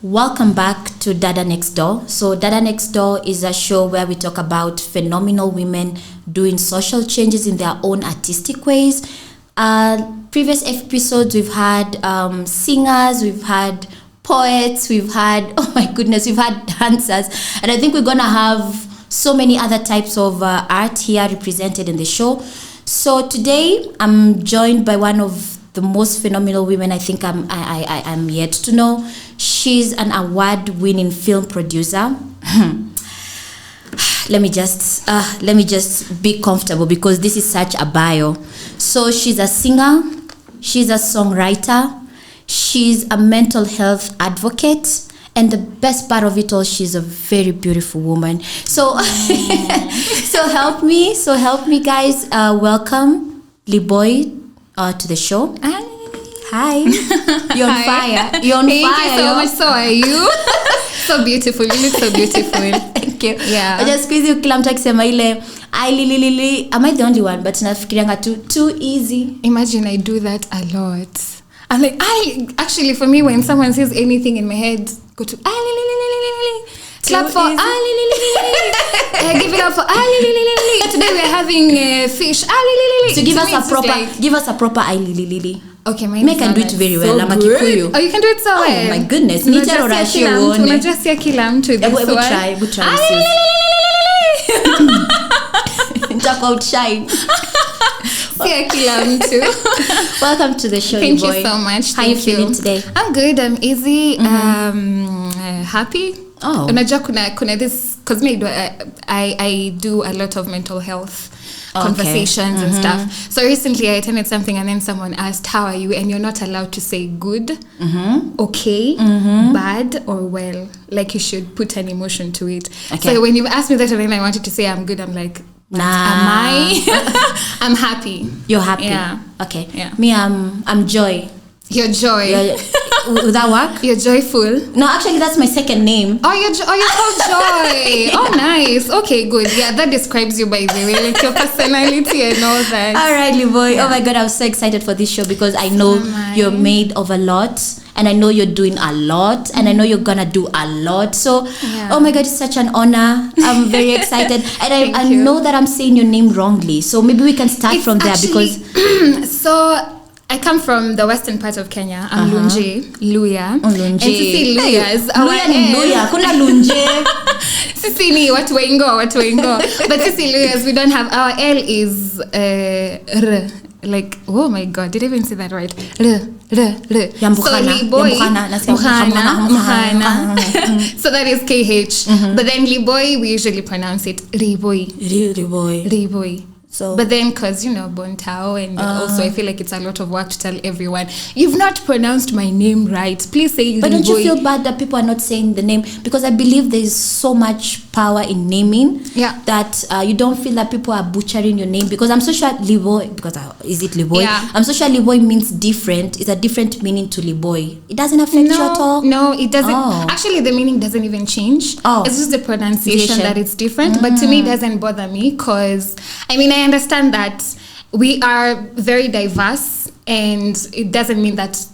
Welcome back to Dada Next Door. So Dada Next Door is a show where we talk about phenomenal women doing social changes in their own artistic ways. Previous episodes we've had singers, we've had poets, we've had, oh my goodness, we've had dancers. And I think we're going to have so many other types of art here represented in the show. So today I'm joined by one of the most phenomenal women I think I'm yet to know. She's an award-winning film producer. Let me just be comfortable because this is such a bio. So she's a singer, she's a songwriter, she's a mental health advocate, and the best part of it all, she's a very beautiful woman. So so help me guys, welcome Liboi to the show. Hi. You're on fire. You're on Thank fire. Thank you so much. So are you? So beautiful. You look so beautiful. Thank you. Yeah. I just squeeze you kila mtu akisema ile am I the only one? But nafikirianga too easy. Imagine I do that a lot. I'm like, actually for me when someone says anything in my head, go to clap for give it up for today we're having fish so give us a proper okay, I can do it very well. I'm a Kikuyu. Oh, you can do it so well. Oh my goodness. Unajua kila mtu we try. Talk about shine. Welcome to the show. Thank you so much. How are you feeling today? I'm good. I'm easy. Happy. Oh. Unajua kuna this because I do a lot of mental health conversations and stuff. So recently I attended something and then someone asked, how are you? And you're not allowed to say good, okay, bad, or well. Like you should put an emotion to it. Okay. So when you asked me that and then I wanted to say I'm good, I'm like, nah. Am I? I'm happy. You're happy? Yeah. Okay. Yeah. Me, I'm joy. You're joy. Would that work? You're joyful. No, actually, that's my second name. Oh, you're called Joy. Oh, nice. Okay, good. Yeah, that describes you by the way, like your personality and all that. All right, Liboi. Yeah. Oh my God, I'm so excited for this show because I know you're made of a lot, and I know you're doing a lot, and I know you're gonna do a lot. So, oh my God, it's such an honor. I'm very excited, and I know that I'm saying your name wrongly. So maybe we can start from there because. So. I come from the western part of Kenya. I'm Lunje, Luya. Lunje. And sisi Luyas. Luya ni Luya. Kuna Lunje. Sisi ni watu wengo. But sisi Luyas, we don't have, our L is R. Like, oh my God, did I even say that right? R. So Liboi. Muhana. So that is KH. But then Liboi, we usually pronounce it Liboi. So, but then because Bontao and also I feel like it's a lot of work to tell everyone you've not pronounced my name right, please say but don't you feel bad that people are not saying the name? Because I believe there is so much power in naming that you don't feel that people are butchering your name. Because I'm so sure Liboi, because is it Liboi? I'm so sure Liboi means different. It's a different meaning to Liboi. It doesn't affect you at all? No, it doesn't. Actually, the meaning doesn't even change. It's just the pronunciation that it's different. But to me, it doesn't bother me because I understand that we are very diverse, and it doesn't mean that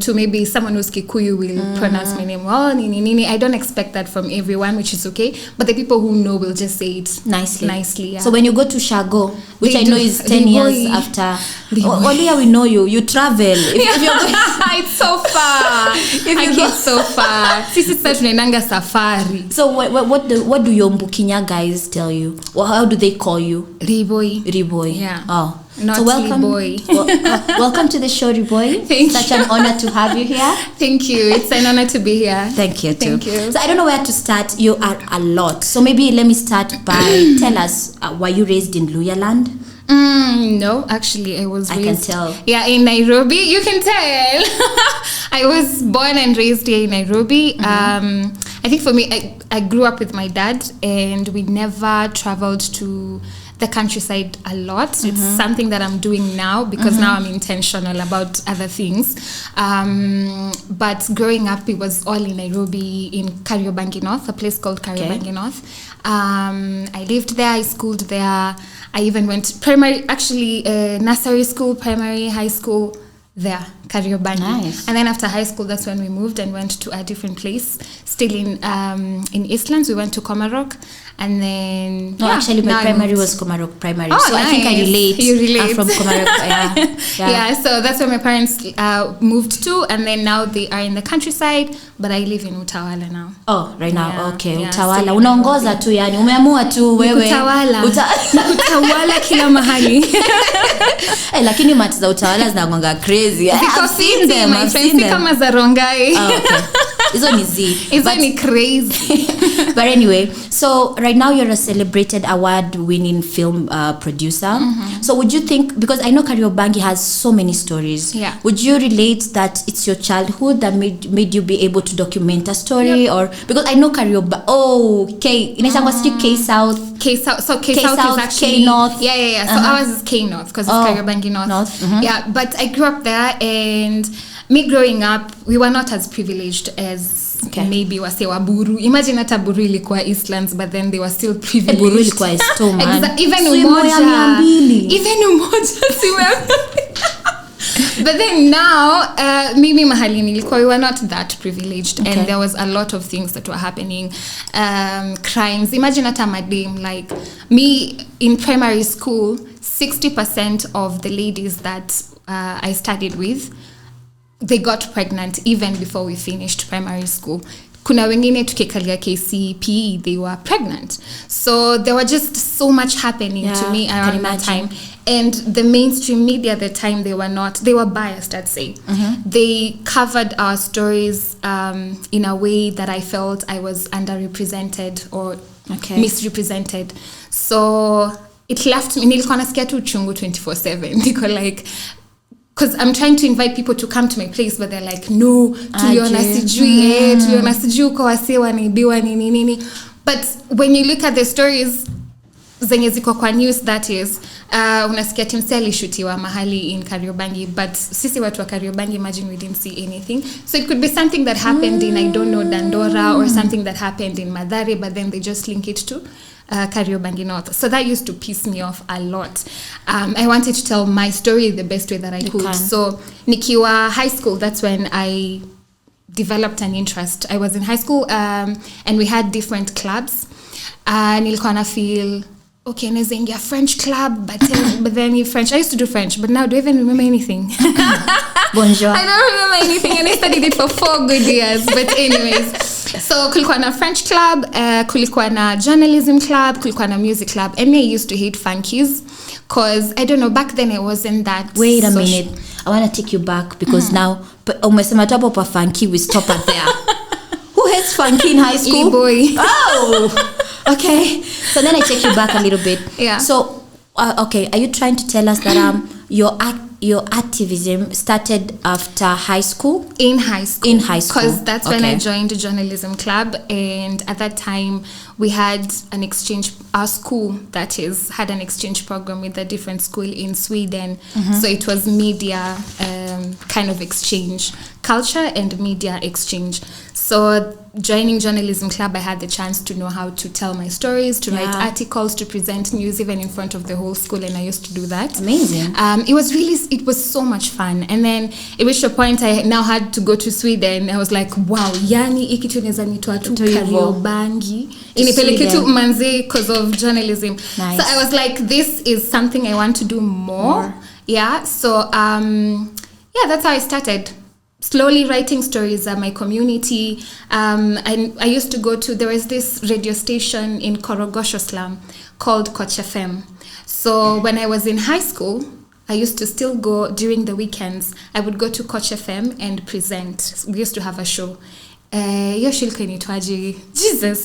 to maybe someone who's Kikuyu will pronounce my name well. I don't expect that from everyone, which is okay. But the people who know will just say it nicely. Yeah. So when you go to Shago, which I know is 10 years after, Olia, we know you travel. If you're going, it's so far. It's so far. Sisi sasa tunaendanga safari. So what do your Mbukinya guys tell you? Or how do they call you? Liboi. Yeah. Oh. Not so welcome, welcome to the show, Liboi. Thank Such you. an honor to have you here. Thank you. It's an honor to be here. Thank you too. Thank you. So I don't know where to start. You are a lot. So maybe let me start by tell us, were you raised in Luya land? No, actually I was raised. I can tell. Yeah, in Nairobi. You can tell. I was born and raised here in Nairobi. I think for me, I grew up with my dad, and we never traveled to the countryside a lot. It's something that I'm doing now because now I'm intentional about other things. But growing up, it was all in Nairobi, in Kariobangi North, a place called Kariobangi North. I lived there, I schooled there. I even went primary, actually nursery school, primary, high school, there, Kariobangi. Nice. And then after high school, that's when we moved and went to a different place, still in Eastlands. We went to Komarok, and then actually my primary was Komarok Primary, so nice. I think I relate. You relate. I'm from Komarok. Yeah, so that's where my parents moved to, and then now they are in the countryside, but I live in Utawala now. Oh, right now. Yeah, Okay, yeah, Utawala. Unaongoza tu yani, umeamua tu wewe. Utawala kila mahali. Lakini mati za Utawala zinagonga crazy. I've seen them. I've seen them. Kama za Rongai. Okay. Hizo ni Z. Hizo ni crazy. But anyway, so right now you're a celebrated award-winning film producer. So would you think, because I know Kariobangi has so many stories, would you relate that it's your childhood that made you be able to document a story? Or because I know Kariobangi, inaitangwa K South. K South. So K South is actually K North. Yeah. So ours is K North because it's Kariobangi North. Yeah, but I grew up there, and me growing up, we were not as privileged as maybe wase wa Buru. Imagine hata Buru ilikuwa Eastlands, but then they were still privileged. Buru ilikuwa esto, man. Even umoja But then now, mimi mahali nilikuwa, we were not that privileged, and there was a lot of things that were happening, crimes. Imagine hata madam, like me in primary school, 60% of the ladies that I studied with, they got pregnant even before we finished primary school. Kuna wengine tukikalia KCPE, they were pregnant. So there were just so much happening to me around that time. And the mainstream media at the time, they were biased, I'd say. They covered our stories in a way that I felt I was underrepresented or misrepresented. So it left me, nilikuwa nasikia tu uchungu 24/7. Niko like, because I'm trying to invite people to come to my place, but they're like, no, tuliona sijui uko wase wanaibiwa nini. But when you look at the stories zenye ziko kwa news, that is, unasikia timsi alishutiwa mahali in Kariobangi, but sisi watu wa Kariobangi, imagine we didn't see anything. So it could be something that happened in, I don't know, Dandora, or something that happened in Mathare, but then they just link it to Kariobangi North. So that used to piss me off a lot. I wanted to tell my story the best way that I could. So nikiwa high school, that's when I developed an interest. I was in high school, and we had different clubs. Nilikuwa na feel, okay, naweza ingia French club, but then in French, I used to do French, but now do I even remember anything? Bonjour. I don't remember anything, and I studied it for 4 good years. But anyways, so kulikuwa na French club, kulikuwa na journalism club, kulikuwa na music club, and me, I used to hate funkies, because I don't know, back then I wasn't that. Wait a minute, I want to take you back, because now umesema tu hapo pa funky, we stop at there. Who hates funky in high school? Liboi. Oh, okay. So then I take you back a little bit. Yeah. So, okay, are you trying to tell us that your activism started after high school? In high school. Because that's when I joined the journalism club, and at that time we had an exchange. Our school, that is, had an exchange program with a different school in Sweden. So it was media kind of exchange, culture and media exchange. So joining journalism club, I had the chance to know how to tell my stories, to write articles, to present news even in front of the whole school, and I used to do that. Amazing. It was so much fun. And then it reached a point I now had to go to Sweden. I was like, wow, yani hiki tunaweza nitoa tu Kariobangi inipeleke tu manze because of journalism. Nice. So I was like, this is something I want to do more. Yeah. So that's how I started. Slowly writing stories at my community. And I used to go to, there was this radio station in Korogosho slum called Koch FM. So when I was in high school, I used to still go during the weekends. I would go to Koch FM and present. We used to have a show. Jesus,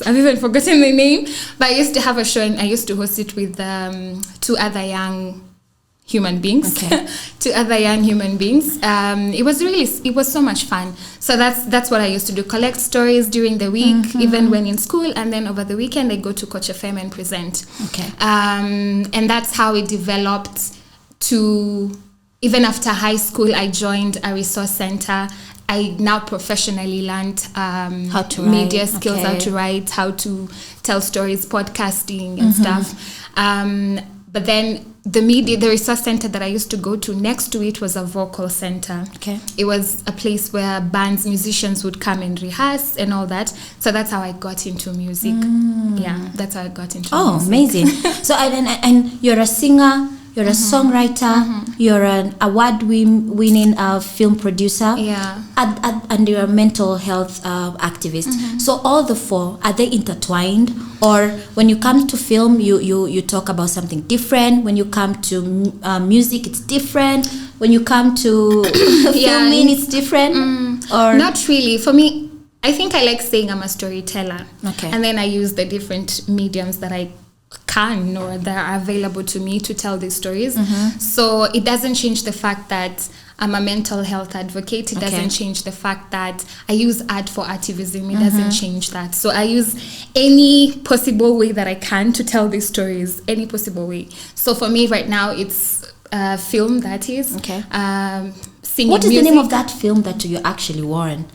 I've even forgotten the name. But I used to have a show, and I used to host it with 2 other young human beings. Okay. 2 other young human beings. It was so much fun. So that's what I used to do. Collect stories during the week, even when in school, and then over the weekend I go to Koch FM and present. Okay. And that's how it developed to, even after high school, I joined a resource center. I now professionally learned how to media write. skills, how to write, how to tell stories, podcasting and stuff. But then the resource center that I used to go to, next to it was a vocal center. Okay. It was a place where musicians would come and rehearse and all that. So that's how I got into music. Yeah, that's how I got into music. Oh, amazing. So, and you're a singer, you're a songwriter, you're an award-winning film producer, Yeah. and you're a mental health activist. So all the four, are they intertwined? Or when you come to film, you talk about something different? When you come to music, it's different? When you come to filming, it's different? Or Not really. For me, I think I like saying I'm a storyteller. Okay. And then I use the different mediums that I can or that are available to me to tell these stories. So it doesn't change the fact that I'm a mental health advocate. It doesn't change the fact that I use art for activism. It doesn't change that. So I use any possible way that I can to tell these stories, any possible way. So for me right now, it's film, that is. Okay. Singing what is music. the name of that film that you actually won?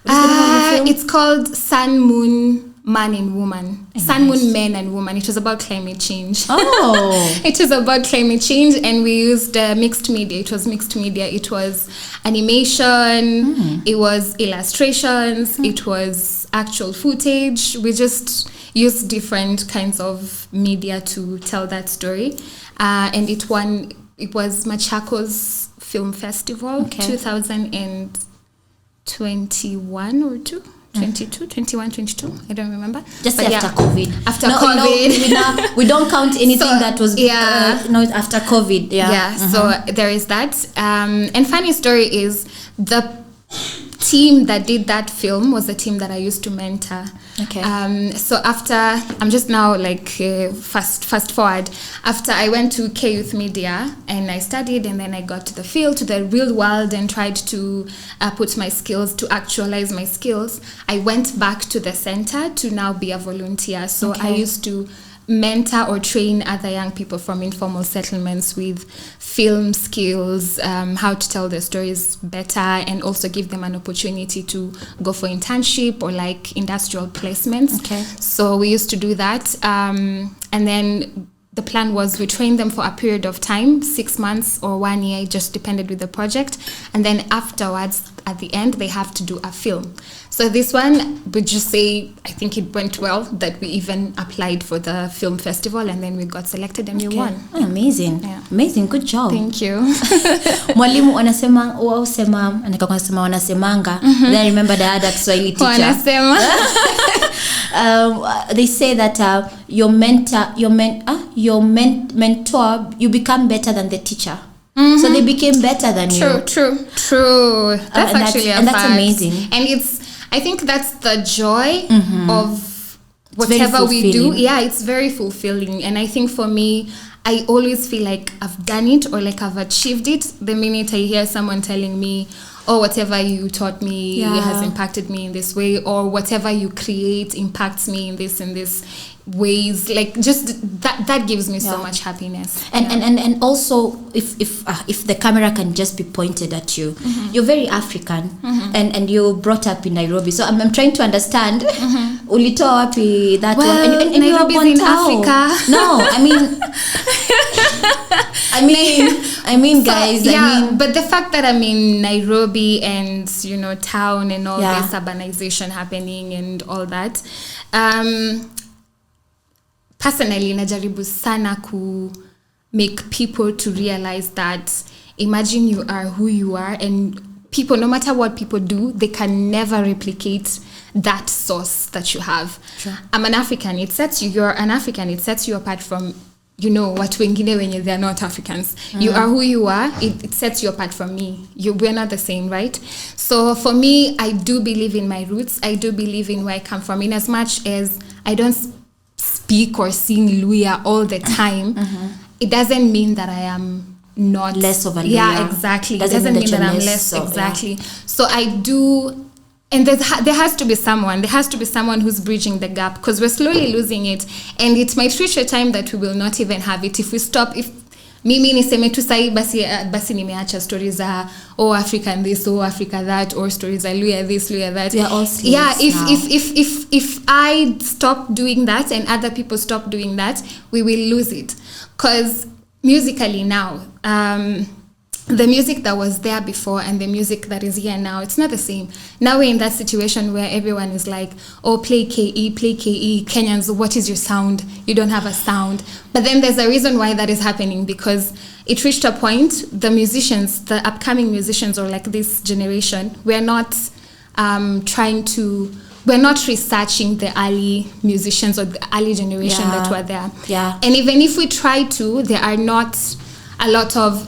What is the name of the film? It's called Sun, Moon, Man and Woman. Sun, Moon, Men and Woman. It was about climate change. Oh. It was about climate change, and we used mixed media. It was mixed media. It was animation. It was illustrations. It was actual footage. We just used different kinds of media to tell that story. And it was Machako's Film Festival, 2021 or 22, I don't remember. Just But after COVID. After COVID. We don't count anything that was after COVID. So there is that. And funny story is the team that did that film was the team that I used to mentor. Okay. So after, I'm just now like fast forward. After I went to K Youth Media and I studied, and then I got to the field, to the real world, and tried to put my skills, to actualize my skills. I went back to the center to now be a volunteer. So I used to mentor or train other young people from informal settlements with film skills, how to tell their stories better, and also give them an opportunity to go for internship or like industrial placements. Okay. So we used to do that. And then the plan was we train them for a period of time, 6 months or 1 year, it just depended with the project. And then afterwards, at the end, they have to do a film. So this one, would just say, I think it went well, that we even applied for the film festival, and then we got selected and we won. Oh, amazing. Yeah. Amazing. Good job. Thank you. Mwalimu wanasemanga. Then I remember the other Kiswahili teacher. Wanasema. They say that your mentor, you become better than the teacher. So they became better than you. True. That's actually a fact. That's amazing. And I think that's the joy of whatever we do. Yeah, it's very fulfilling. And I think for me, I always feel like I've done it or like I've achieved it the minute I hear someone telling me, oh, whatever you taught me has impacted me in this way, or whatever you create impacts me in this and this ways. Like just that gives me so much happiness. And also if the camera can just be pointed at you, you're very African, and you brought up in Nairobi, so I'm trying to understand. Ulitoa wapi that one? And Nairobi is in Africa. No, I mean, guys. But the fact that I'm in Nairobi and town and all this urbanization happening and all that, personally, najaribu sana ku make people to realize that imagine you are who you are, and people, no matter what people do, they can never replicate that source that you have. Sure. I'm an African. You're an African. It sets you apart from, watu wengine wenye they are not Africans. You are who you are. It sets you apart from me. We're not the same, right? So for me, I do believe in my roots. I do believe in where I come from. In as much as I don't speak or sing Luya all the time, it doesn't mean that I am not less of a Luya. Yeah, exactly. It doesn't mean that I'm less. Exactly. So I do. And there has to be someone who's bridging the gap, because we're slowly losing it, and it might reach a time that we will not even have it if we stop. If mimi niseme tu sahi basi nimeacha stories za African this, Africa that, or stories za Luya this, Luya that. We are all slaves if I stop doing that and other people stop doing that, we will lose it. Because musically now, the music that was there before and the music that is here now, it's not the same. Now we're in that situation where everyone is like, oh, play KE, Kenyans, what is your sound? You don't have a sound. But then there's a reason why that is happening, because it reached a point, the musicians, the upcoming musicians, or like this generation, we're not we're not researching the early musicians or the early generation that were there. Yeah. And even if we try to, there are not a lot of,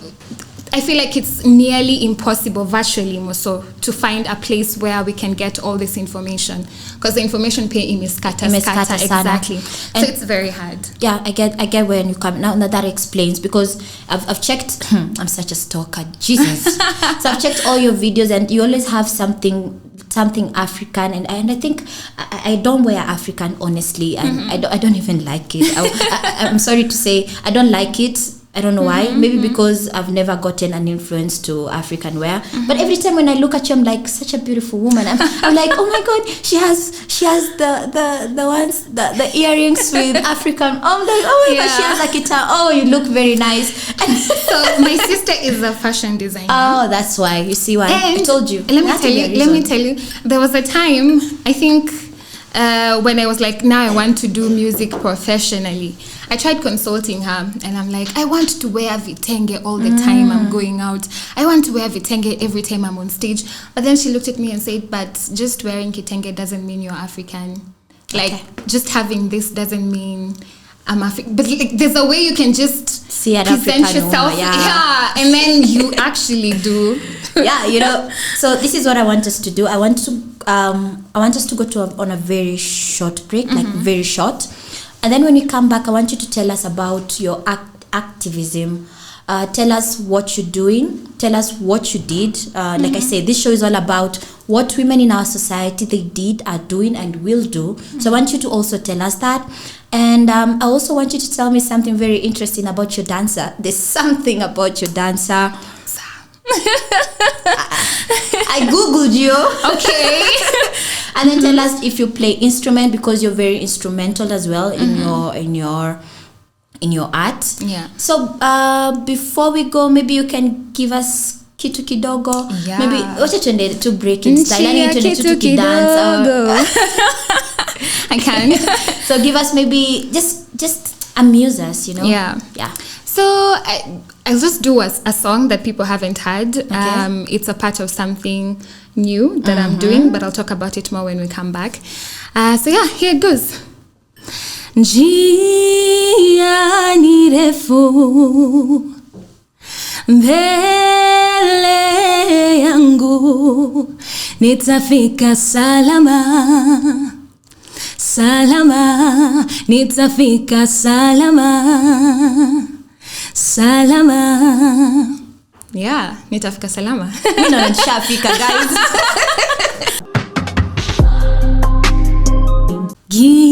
I feel like it's nearly impossible, virtually more so, to find a place where we can get all this information, because the information is scatter, exactly. So it's very hard. Yeah, I get where you come now. That explains, because I've checked. I'm such a stalker, Jesus. So I've checked all your videos, and you always have something African, and I think I don't wear African, honestly, and I don't even like it. I'm sorry to say, I don't like it. I don't know why. Maybe because I've never gotten an influence to African wear. But every time when I look at you, I'm like, such a beautiful woman. I'm like, oh my God, she has the ones, the earrings with African. Oh, I'm like, oh my God, she has a guitar. Oh, you look very nice. So my sister is a fashion designer. Oh, that's why. You see why? And I told you. Let me tell you. There was a time, I think, when I was like, now I want to do music professionally. I tried consulting her, and I'm like, I want to wear vitenge all the time I'm going out. I want to wear vitenge every time I'm on stage. But then she looked at me and said, but just wearing kitenge doesn't mean you're African. Like, just having this doesn't mean I'm African. But like, there's a way you can just see an present African yourself. woman, yeah. And then you actually do. Yeah, so this is what I want us to do. I want us to go on a very short break, like very short. And then when you come back, I want you to tell us about your activism. Tell us what you're doing. Tell us what you did. Like I said, this show is all about what women in our society, they did, are doing, and will do. So I want you to also tell us that. And I also want you to tell me something very interesting about your dancer. There's something about your dancer. I googled you. Okay. And then tell us if you play instrument, because you're very instrumental as well in your art. Yeah. So before we go, maybe you can give us kitu kidogo. Yeah. Maybe wacha tuende to break in style. I need to dance. I can. So give us maybe just amuse us, you know. Yeah. So I'll just do a song that people haven't heard. Okay. It's a part of something new that I'm doing, but I'll talk about it more when we come back. So yeah, here it goes. Njia ni refu mbele yangu, nitafika salama. Salama, nitafika salama. Salama. Yeah, nitafika salama. You know, nishafika, guys. Giza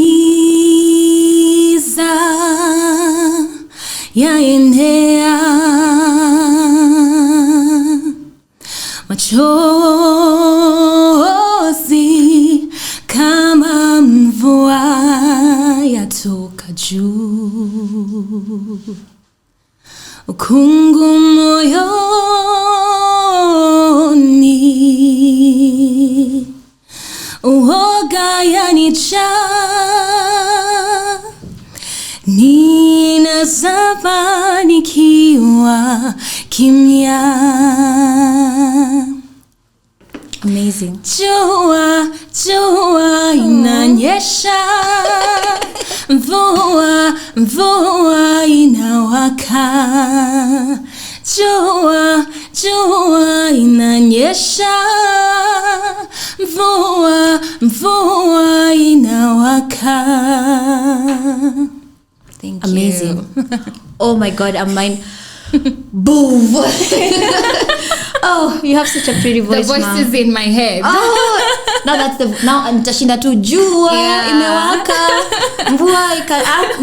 yaenea, machozi kama mvua yatoka juu, ukungu moyoni, uoga yanijaa, ninazama nikiwa kimya. Amazing. Jua inanyesha, mvua inawaka. Jua inanyesha, mvua inawaka. Thank Amazing. you. Oh my God, I'm mine. Boom. Oh, you have such a pretty voice. The voice is in my head. Oh, now nitashinda tu jua imewaka,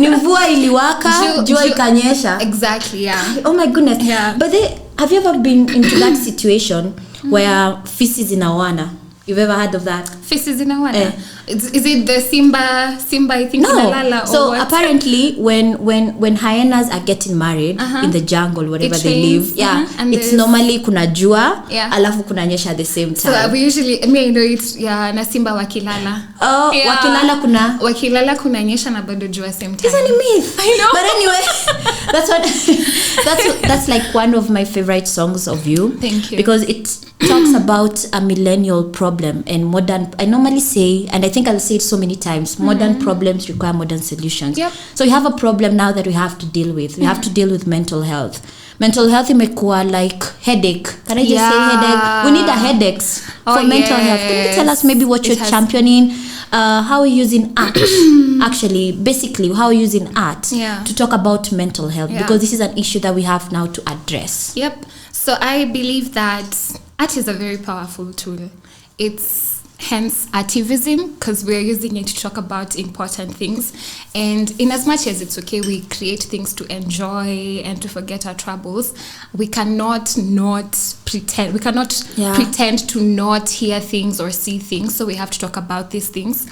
mvua iliwaka, jua ikanyesha. Exactly, yeah. Oh my goodness. Yeah. But have you ever been into that situation where feces inaoana? You've ever heard of that? Faces in a water. Is it the Simba I think No. So apparently when hyenas are getting married in the jungle, wherever they live, and it's normally kuna jua, alafu kuna nyesha at the same time. So we usually, I know it's na Simba wakilala. Oh, wakilala kuna nyesha na bado jua same time. It's a myth. I know. But anyway, that's like one of my favorite songs of you. Thank you. Because it talks about a millennial problem and modern. I normally say, and I think I'll say it so many times, modern problems require modern solutions. Yep. So we have a problem now that we have to deal with. We have to deal with mental health. Mental health imekuwa like headache. Can I just say headache? We need a headaches for mental health. Can you tell us maybe what you're championing? How are you using art? Actually, basically, how are you using art to talk about mental health? Because this is an issue that we have now to address. Yep. So I believe that art is a very powerful tool. It's hence artivism, because we're using it to talk about important things. And in as much as it's okay, we create things to enjoy and to forget our troubles, we cannot not pretend. We cannot pretend to not hear things or see things. So we have to talk about these things.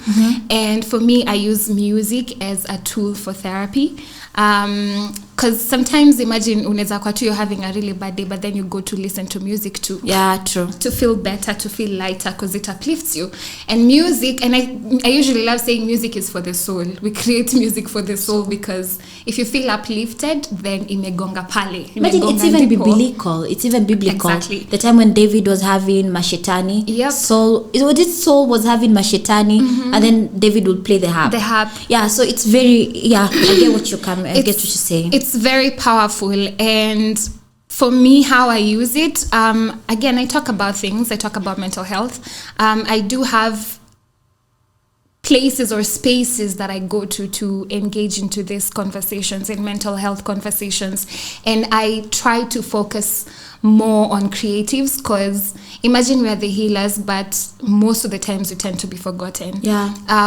And for me, I use music as a tool for therapy. Because sometimes imagine unaweza kwa tu you're having a really bad day, but then you go to listen to music to feel better, to feel lighter, because it uplifts you. And music, and I usually love saying music is for the soul. We create music for the soul, because if you feel uplifted, then imegonga pale. Imagine it's even biblical. It's even biblical. Exactly. The time when David was having mashetani, Saul was having mashetani, and then David would play the harp. Yeah, so it's very I get what you're coming. I get what you're saying. It's very powerful, and for me, how I use it, again, I talk about things. I talk about mental health. I do have places or spaces that I go to engage into these conversations and mental health conversations, and I try to focus more on creatives, because imagine we are the healers, but most of the times we tend to be forgotten.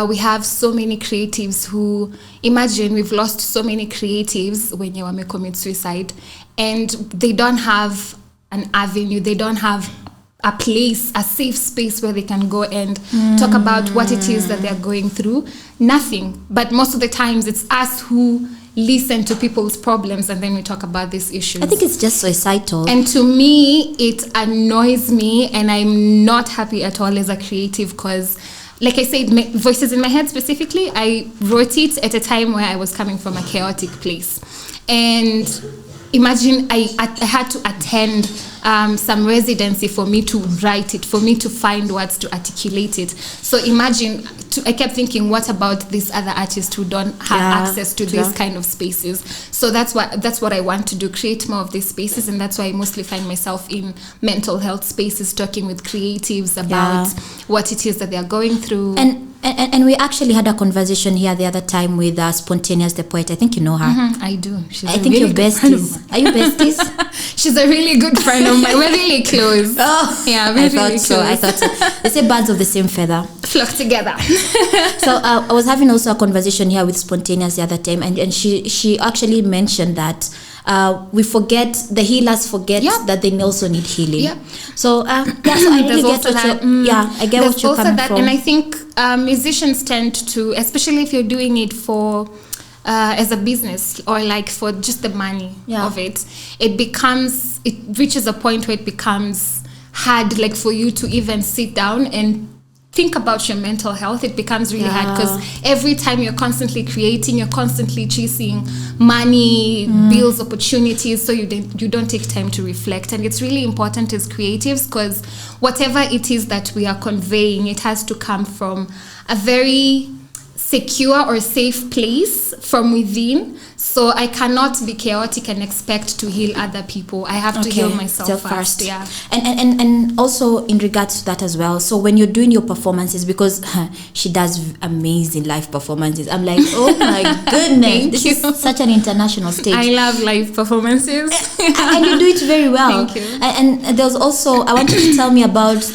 We have so many creatives who, imagine we've lost so many creatives when you commit suicide, and they don't have an avenue, they don't have a place, a safe space where they can go and talk about what it is that they're going through. Nothing. But most of the times it's us who listen to people's problems, and then we talk about these issues. I think it's just societal. And to me, it annoys me, and I'm not happy at all as a creative, because like I said, Voices in My Head specifically, I wrote it at a time where I was coming from a chaotic place. And imagine I had to attend some residency for me to write it, for me to find words to articulate it. So imagine, I kept thinking, what about these other artists who don't have access to these kind of spaces? So that's what I want to do, create more of these spaces, and that's why I mostly find myself in mental health spaces, talking with creatives about what it is that they're going through. And we actually had a conversation here the other time with Spontaneous the poet. I think you know her. I do. I think you're besties. Are you besties? She's a really good friend of mine. We're really close. Oh, yeah, we're really close. I thought so. They say birds of the same feather flock together. So I was having also a conversation here with Spontaneous the other time, and she actually mentioned that we forget, the healers forget that they also need healing. So so I really get what I get what you're coming from. And I think musicians tend to, especially if you're doing it for as a business, or like for just the money of it, it reaches a point where it becomes hard, like for you to even sit down and think about your mental health. It becomes really hard, because every time you're constantly creating, you're constantly chasing money, bills, opportunities, so you don't take time to reflect. And it's really important as creatives, because whatever it is that we are conveying, it has to come from a very secure or safe place from within. So I cannot be chaotic and expect to heal other people. I have to heal myself first. Yeah. And also in regards to that as well. So when you're doing your performances, because she does amazing live performances, I'm like, oh my goodness, this is such an international stage. I love live performances. And you do it very well. Thank you. And there was also, I want you to tell me about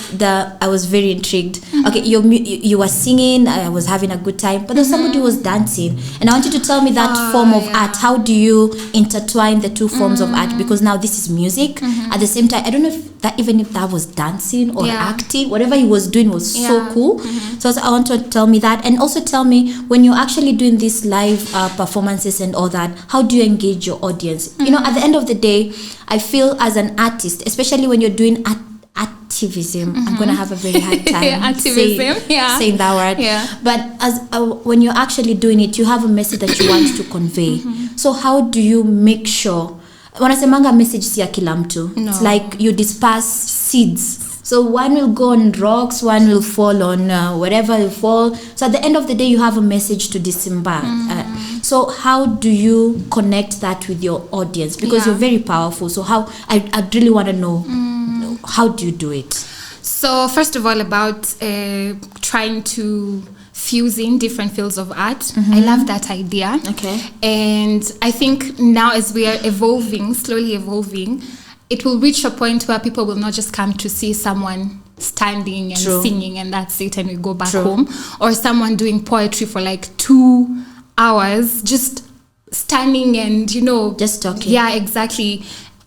I was very intrigued. Okay, you were singing, I was having a good time, but there's somebody who was dancing, and I want you to tell me that form of art, how do you intertwine the two forms of art? Because now this is music. At the same time, I don't know if that was dancing or acting, whatever he was doing was so cool. So I want to tell me that, and also tell me, when you're actually doing these live performances and all that, how do you engage your audience? You know, at the end of the day, I feel as an artist, especially when you're doing activism, I'm gonna have a very hard time saying that word. But as when you're actually doing it, you have a message that you want to convey. So how do you make sure? Wanasemanga message si ya kila mtu. It's like you disperse seeds. So one will go on rocks, one will fall on wherever you fall. So at the end of the day, you have a message to disembark. So how do you connect that with your audience? Because you're very powerful. So how, I really want to know, how do you do it? So first of all, about trying to fuse in different fields of art. I love that idea. Okay. And I think now, as we are slowly evolving, it will reach a point where people will not just come to see someone standing and singing and that's it, and we go back home, or someone doing poetry for like 2 hours, just standing and, you know, just talking. Yeah, exactly.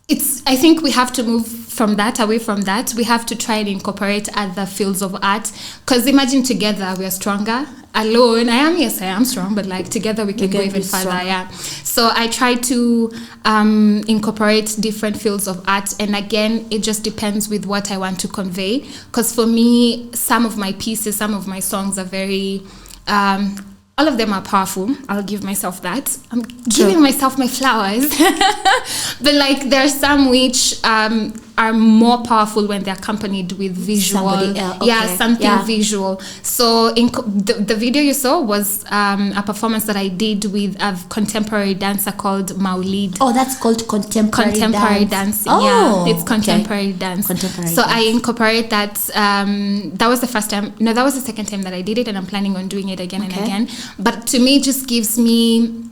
I think we have to move away from that. We have to try and incorporate other fields of art, because imagine together we are stronger. Alone, I am strong, but like together we can go even further. So I try to incorporate different fields of art, and again, it just depends with what I want to convey. Because for me, some of my pieces, some of my songs are very all of them are powerful. I'll give myself that. I'm giving myself my flowers. But like there are some which are more powerful when they're accompanied with visual. Something visual. So in the video you saw was a performance that I did with a contemporary dancer called Maulid. Oh, that's called contemporary dancing. Oh, yeah, it's contemporary dance. So I incorporate that. That was the first time. No, that was the second time that I did it, and I'm planning on doing it again and again. But to me, it just gives me,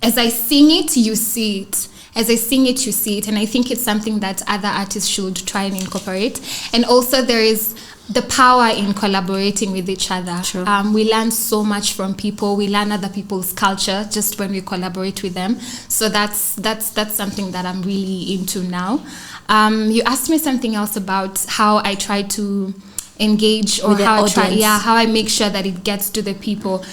as I sing it, you see it. As I sing it, you see it. And I think it's something that other artists should try and incorporate. And also there is the power in collaborating with each other. We learn so much from people. We learn other people's culture just when we collaborate with them. So that's something that I'm really into now. You asked me something else about how I try to engage, or how I make sure that it gets to the people.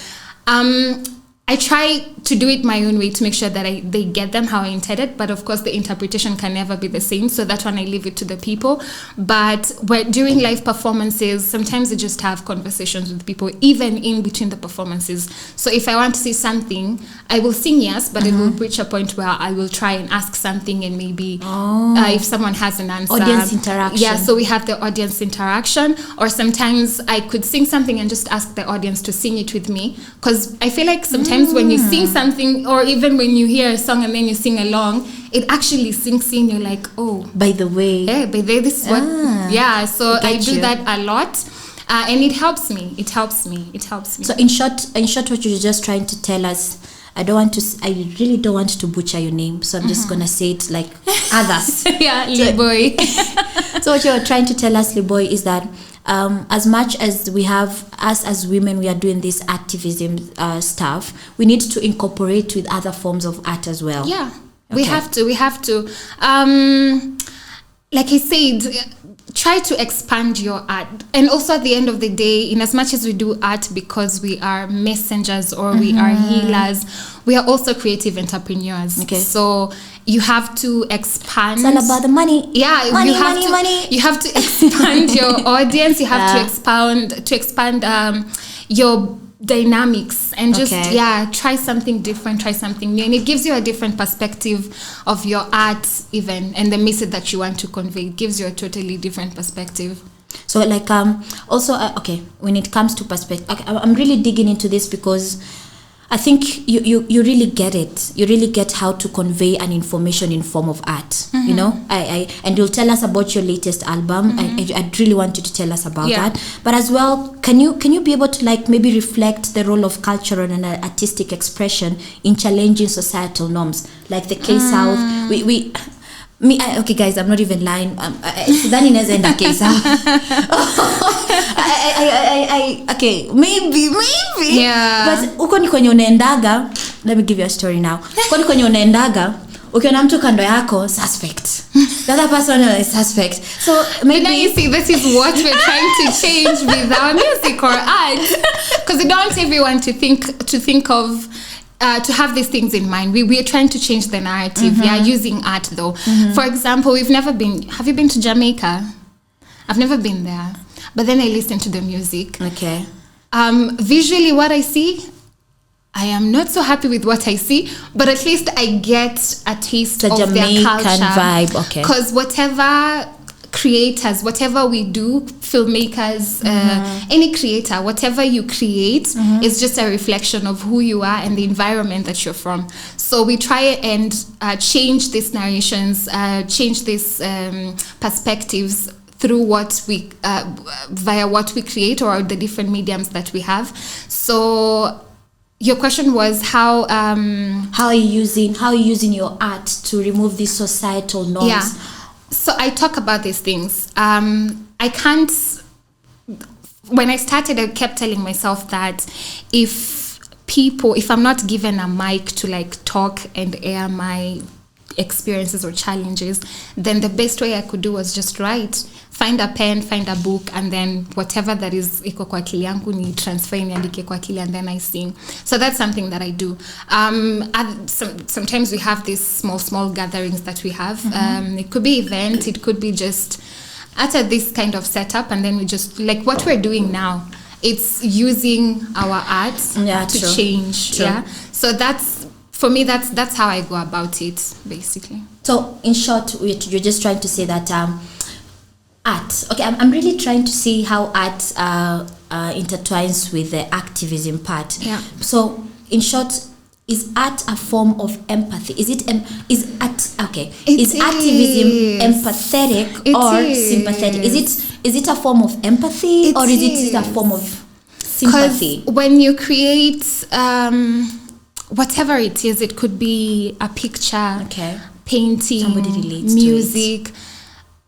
I try to do it my own way to make sure that they get them how I intended, but of course the interpretation can never be the same, so that one I leave it to the people. But during live performances, sometimes I just have conversations with people, even in between the performances. So if I want to say something, I will sing yes, but it will reach a point where I will try and ask something, and maybe if someone has an answer. Audience interaction. Yeah, so we have the audience interaction, or sometimes I could sing something and just ask the audience to sing it with me, because I feel like sometimes when you sing something, or even when you hear a song and then you sing along, it actually sinks in. You're like, oh, by the way, this is what. Yeah, so I do that a lot, and it helps me. It helps me. So in short, what you're just trying to tell us, I really don't want to butcher your name, so I'm just gonna say it like others. Liboi. So what you're trying to tell us, Liboi, is that as much as we have, us as women, we are doing this activism stuff, we need to incorporate with other forms of art as well. Yeah, we have to. Like I said, try to expand your art. And also at the end of the day, in as much as we do art because we are messengers or we are healers, we are also creative entrepreneurs. So you have to expand. It's all about the money. Yeah, money. You have to expand your audience. You have to expand your dynamics, and just try something different, try something new, and it gives you a different perspective of your art, even, and the message that you want to convey. It gives you a totally different perspective. So like also when it comes to perspective, I'm really digging into this because I think you really get it. You really get how to convey an information in form of art. You know, and you'll tell us about your latest album. I'd really want you to tell us about that. But as well, can you be able to like maybe reflect the role of cultural and artistic expression in challenging societal norms, like the K-South? Okay guys, I'm not even lying. Sidhani naweza enda K-South. Okay, maybe. Yeah. But uko ni kwenye unaendaga, let me give you a story now. Uko ni kwenye unaendaga, ukiona mtu kando yako, suspect. The other person is suspect. So maybe now you see, this is what we're trying to change with our music or art, because we don't want everyone to think of. To have these things in mind, we are trying to change the narrative. Using art though. For example, we've never been. Have you been to Jamaica? I've never been there, but then I listen to the music. Okay. Visually, what I see, I am not so happy with what I see, but at least I get a taste of Jamaican their culture vibe. Okay. Because whatever creators, whatever we do, filmmakers, any creator, whatever you create is just a reflection of who you are and the environment that you're from. So we try and change these narrations, change these perspectives through what we via what we create or the different mediums that we have. So your question was how are you using your art to remove these societal norms? Yeah. So I talk about these things. I can't. When I started, I kept telling myself that if I'm not given a mic to like talk and air my experiences or challenges, then the best way I could do was just write. Find a pen, find a book, and then whatever that is iko kwa akili yangu ni transfer niandike kwa akili, and then I sing. So that's something that I do. Sometimes we have these small gatherings that we have. It could be event, it could be just at this kind of setup, and then we just like what we're doing now. It's using our art to change. True. Yeah. So that's for me. That's how I go about it, basically. So in short, you're just trying to say that art. Okay, I'm really trying to see how art intertwines with the activism part. Yeah. So in short, is art a form of empathy? Is activism empathetic or sympathetic? Is it a form of empathy or is it a form of sympathy? Because when you create whatever it is, it could be a picture, painting, somebody relates music. to it.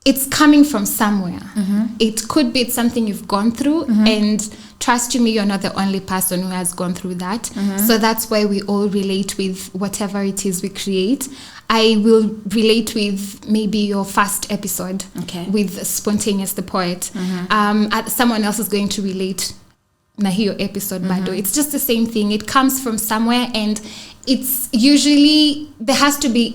It's coming from somewhere. It could be something you've gone through, and trust me, you're not the only person who has gone through that. So that's why we all relate with whatever it is we create. I will relate with maybe your first episode with Spontaneous the Poet. Someone else is going to relate na hiyo episode bado. It's just the same thing. It comes from somewhere, and it's usually there has to be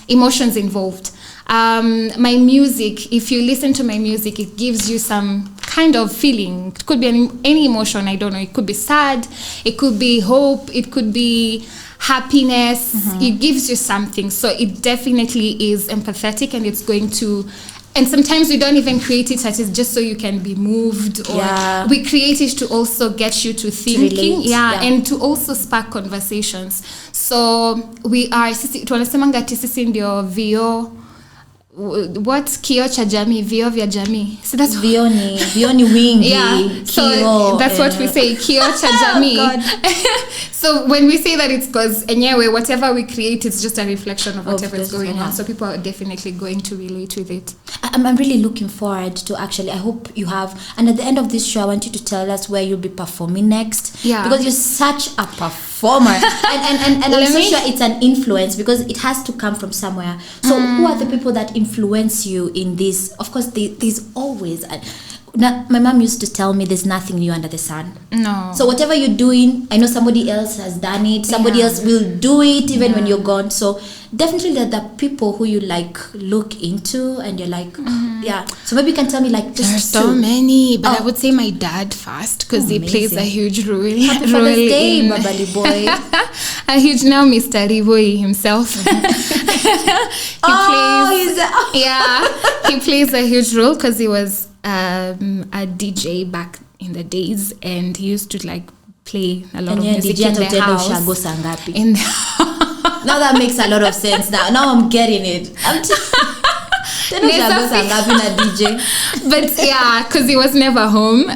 emotions involved. My music, if you listen to my music, it gives you some kind of feeling. It could be any emotion, I don't know. It could be sad, it could be hope, it could be happiness. It gives you something. So it definitely is empathetic, and it's going to, and sometimes we don't even create it as just so you can be moved, or we create it to also get you to thinking, and to also spark conversations. So we are tunasemanga ati sisi ndio vio, what kio cha jamii, vio vya jamii. So that's vioni wingi. So that's what we say, kio cha jamii. So when we say that, it's because anyway, whatever we create, it's just a reflection of whatever is going on. So people are definitely going to relate with it. I'm really looking forward to I hope you have. And at the end of this show, I want you to tell us where you'll be performing next. Yeah. Because you're such a performer. and I'm so sure it's an influence, because it has to come from somewhere. So who are the people that influence you in this? Of course, there's always... my mom used to tell me there's nothing new under the sun. No. So whatever you're doing, I know somebody else has done it. Somebody else will do it even when you're gone. So definitely there are the people who you like look into, and you're like, So maybe you can tell me like just there's so many, but I would say my dad first, because he plays a huge role. Happy Father's Day, Baba Liboi. A huge now Mr. Liboi himself. He plays a huge role, because he was a DJ back in the days, and he used to like play a lot of music in the house. Now that makes a lot of sense. Now I'm getting it. But because he was never home.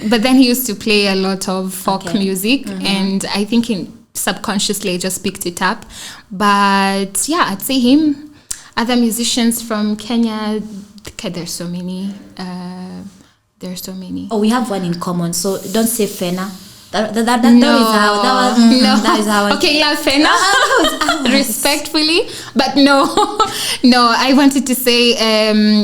But then he used to play a lot of folk music, and I think subconsciously I just picked it up. But I'd say him. Other musicians from Kenya, Okay, there's so many. There's so many. Oh, we have one in common. So don't say Fena. That No. that is how. Okay, yeah, Fena. Respectfully, but no, no. I wanted to say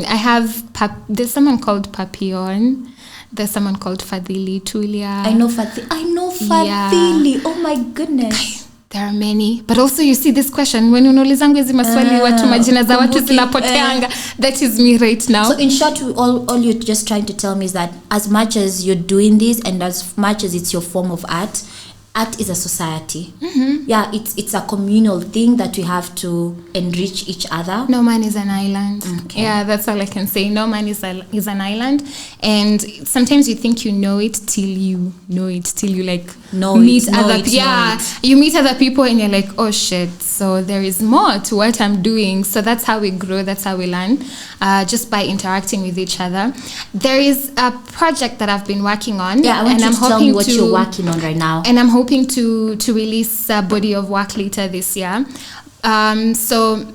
I have. There's someone called Papillon. There's someone called Fadhili Tulia. I know Fadhili. Yeah. Oh my goodness. There are many, but also you see this question when unaulizangu hizi maswali watu majina za watu zinapoteanga. That is me right now. So in short, all you're just trying to tell me is that as much as you're doing this and as much as it's your form of art is a society. Mm-hmm. Yeah, it's a communal thing that we have to enrich each other. No man is an island. Okay. Yeah, that's all I can say. No man is an island, and sometimes you think you know it till you know it, till you like meet other people. Yeah, you meet other people and you're like, oh shit. So there is more to what I'm doing. So that's how we grow. That's how we learn, just by interacting with each other. There is a project that I've been working on. Yeah, I want you to tell me what you're working on right now. And I'm hoping to release a body of work later this year. So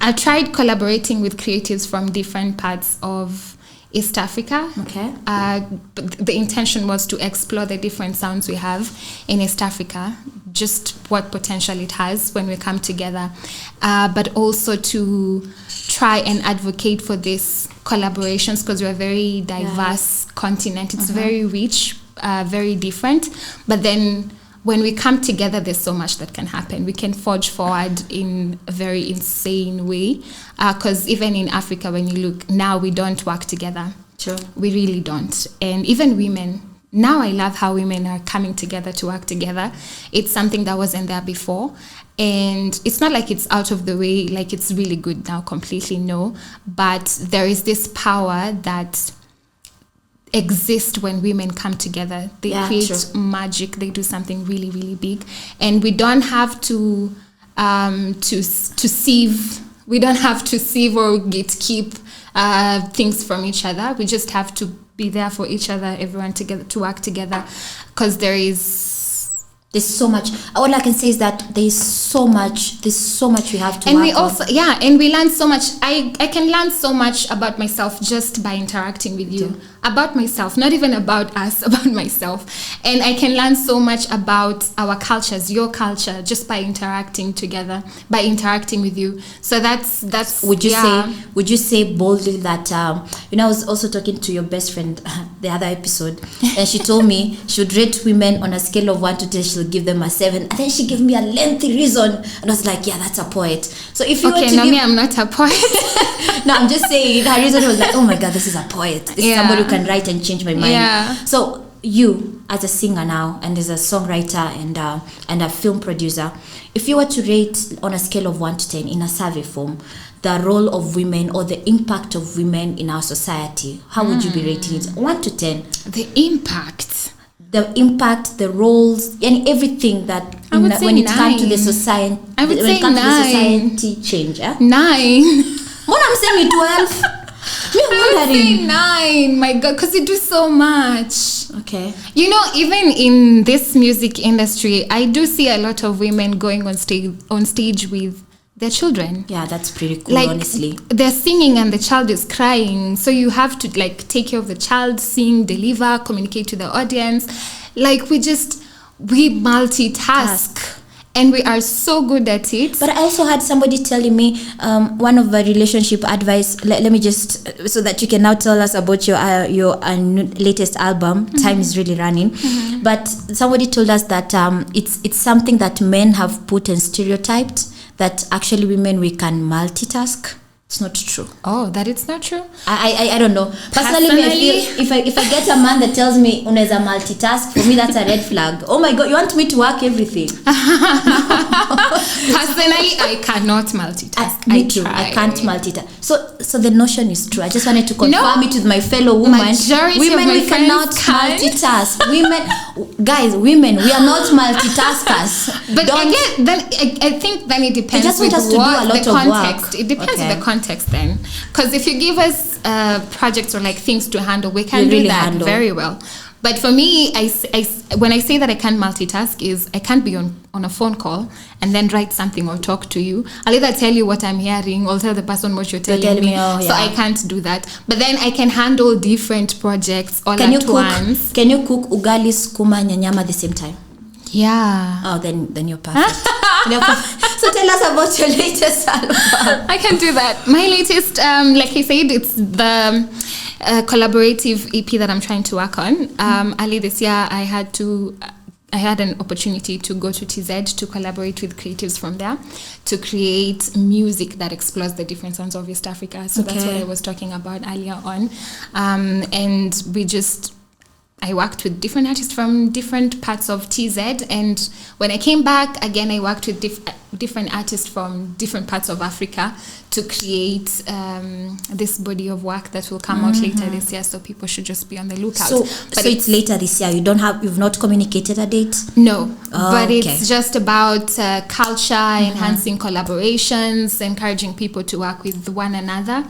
I tried collaborating with creatives from different parts of East Africa. Okay. But the intention was to explore the different sounds we have in East Africa, just what potential it has when we come together, but also to try and advocate for these collaborations because we're a very diverse continent. It's very rich, very different, but then when we come together, there's so much that can happen. We can forge forward in a very insane way. Because even in Africa, when you look, now we don't work together. Sure. We really don't. And even women, now I love how women are coming together to work together. It's something that wasn't there before. And it's not like it's out of the way, like it's really good now, completely no. But there is this power that exist when women come together. They create magic. They do something really, really big, and we don't have to sieve. We don't have to sieve or gatekeep things from each other. We just have to be there for each other, everyone together, to work together, because there's so much. All I can say is that there's so much we have to. And we also and we learn so much. I can learn so much about myself just by interacting with you. About myself, not even about us, about myself. And I can learn so much about our cultures, your culture, just by interacting together, by interacting with you. So that's would you say boldly that I was also talking to your best friend the other episode, and she told me she would rate women on a scale of 1 to 10, she'll give them a 7, and then she gave me a lengthy reason, and I was like, yeah, that's a poet. So if you me, I'm not a poet. No, I'm just saying her reason was like, oh my god, this is a poet. This is somebody who can write and change my mind. Yeah. So you, as a singer now, and as a songwriter and a film producer, if you were to rate on a scale of 1 to 10 in a survey form the role of women or the impact of women in our society, how would you be rating it? 1 to 10. The impact, the roles, and everything that when it comes to the society. I would say 9. To the society change. 9. What I'm saying, 12. I would say 9. My God, because you do so much. Okay. Even in this music industry, I do see a lot of women going on stage with their children. Yeah, that's pretty cool, honestly. They're singing and the child is crying. So you have to take care of the child, sing, deliver, communicate to the audience. We multitask. And we are so good at it. But I also had somebody telling me one of the relationship advice. Let me just, so that you can now tell us about your latest album. Mm-hmm. Time is really running. Mm-hmm. But somebody told us that it's something that men have put and stereotyped, that actually women, we can multitask. It's not true. Oh, that it's not true? I don't know. Personally, I feel if I get a man that tells me unaweza multitask, for me that's a red flag. Oh my God, you want me to work everything? Personally, I cannot multitask. I can't multitask. So the notion is true. I just wanted to confirm it with my fellow women. Women, we cannot multitask. Women, we are not multitaskers. But again, then I think then it depends. They just want us to do a lot of context. Work. It depends on the context then, because if you give us projects or things to handle, we can do that very well. But for me, when I say that I can't multitask, is I can't be on a phone call and then write something or talk to you. I'll either tell you what I'm hearing or tell the person what you're telling me. So I can't do that. But then I can handle different projects all at once. Can you cook ugali, skuma, nyanyama at the same time? Yeah. Oh, then you're perfect. So tell us about your latest album. I can do that. My latest, like I said, it's the collaborative EP that I'm trying to work on. Early this year, I had an opportunity to go to TZ to collaborate with creatives from there to create music that explores the different sounds of East Africa. So that's what I was talking about earlier on. And I worked with different artists from different parts of TZ, and when I came back again, I worked with different artists from different parts of Africa to create this body of work that will come out later this year. So people should just be on the lookout. So it's later this year. You've not communicated a date? No, but it's just about culture, enhancing collaborations, encouraging people to work with one another.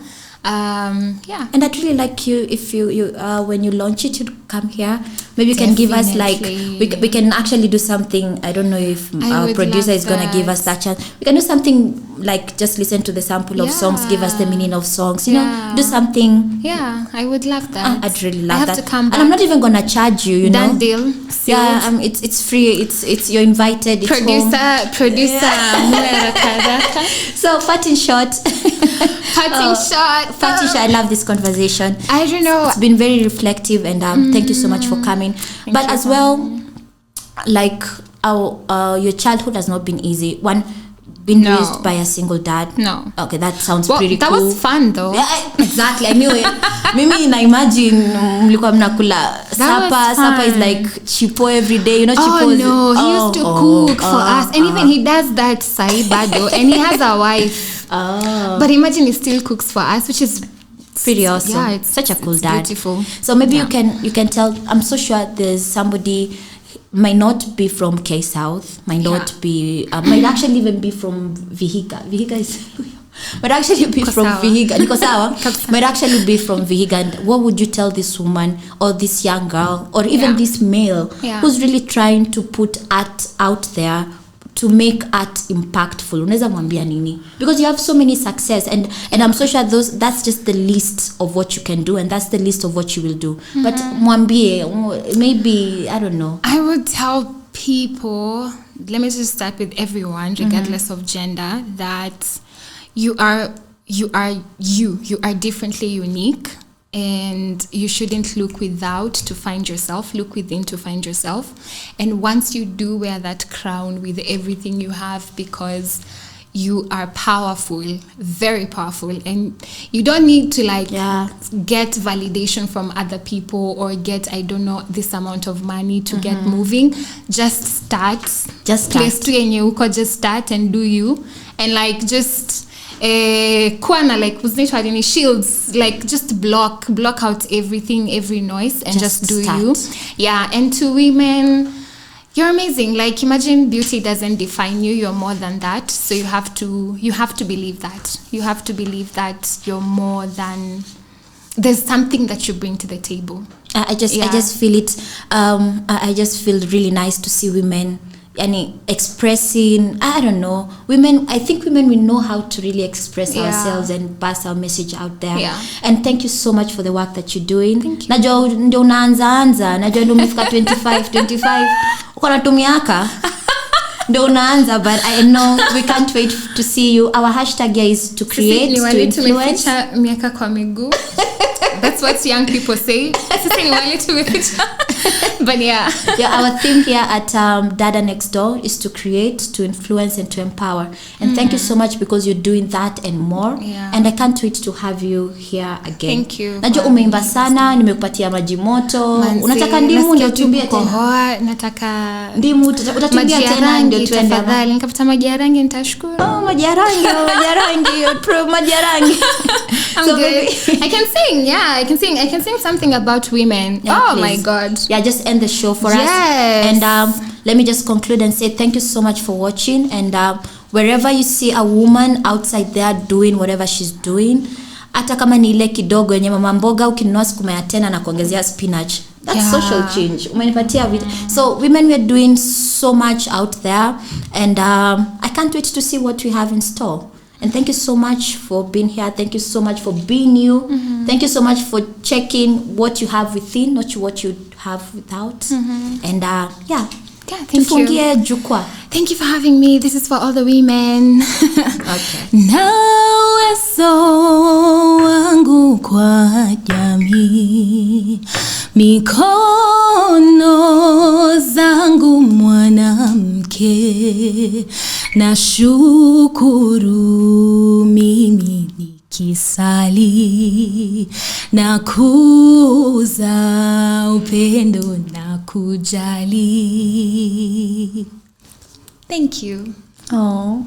And I'd really like you, if you when you launch it, you'd come here. Maybe you can give us we can actually do something. I don't know if our producer is going to give us that chance. We can do something like just listen to the sample of songs, give us the meaning of songs, you know, do something. Yeah, I would love that. I'd really love that. I have to come back. And I'm not even going to charge you, you know. Done deal. Yeah, it's free. It's you're invited. It's producer. So parting shot. I love this conversation. I don't know. It's been very reflective, and thank you so much for coming. But as well, like your childhood has not been easy. Been raised by a single dad. No. Okay, that sounds pretty cool. That was fun though. Yeah, exactly. I knew it. Mimi na imagine mlikuwa mnakula supper is like chipo every day, you know. Chipo he used to cook for us, and even he does that side bado, and he has a wife. But imagine he still cooks for us, which is pretty awesome. Yeah, it's such a cool dad. Beautiful. So maybe you can tell. I'm so sure there's somebody might not be from K South, might not be, might actually even be from Vihiga. Vihiga is might actually be from Vihiga. Might actually be from Vihiga. And what would you tell this woman or this young girl or even this male who's really trying to put art out there to make art impactful? Unaweza mwambia nini? Because you have so many success, and I'm so sure that's just the list of what you can do, and that's the list of what you will do. But mwambie, maybe, I don't know. I would tell people, let me just start with everyone, regardless of gender, that you are differently unique. And you shouldn't look without to find yourself. Look within to find yourself. And once you do wear that crown with everything you have, because you are powerful, very powerful, and you don't need to get validation from other people or get, I don't know, this amount of money to get moving. Just start. Just start and do you, and just kuana shields, just block out everything, every noise, and just do you. Yeah. And to women, you're amazing. Imagine beauty doesn't define you. You're more than that. So you have to believe that. You have to believe that you're more than, there's something that you bring to the table. I just feel it. I just feel really nice to see women expressing, I don't know, I think women, we know how to really express ourselves and pass our message out there. And thank you so much for the work that you're doing. Thank you. Najua ndio unaanza najua ndio umefika 25 uko na tumiaka ndio unaanza, but I know we can't wait to see you. Our hashtag here is to create, to influence. Miaka kwa miguu. That's what young people say. But our theme here at Dada Next Door is to create, to influence, and to empower. And thank you so much, because you're doing that and more. And I can't wait to have you here again. Thank you. Najua umeimba sana, nimekupatia maji moto. Unataka ndimu ndio tumbie tena? Nataka ndimu, utatumbia tena ndio tuende. Tafadhali nikapata maji ya rangi nitashukuru. Maji ya rangi. Maji ya rangi. So good. I can sing. I can sing something about women. Please. My God. Just end the show for us. And let me just conclude and say thank you so much for watching. And wherever you see a woman outside there doing whatever she's doing, hata kama ni ile kidogo yenye mama mboga ukinunua sukuma ya tena na kuongezea spinach, That's social change. So women, we're doing so much out there, and I can't wait to see what we have in store. And thank you so much for being here. Thank you so much for being you. Thank you so much for checking what you have within, not what you have without. And thank you. Thank you for having me. This is for all the women. Okay. Nawe so wangu kwa jamii, mikono zangu mwanamke, na shukuru mimi nikisali, na kuza upendo na kujali. Thank you. Oh.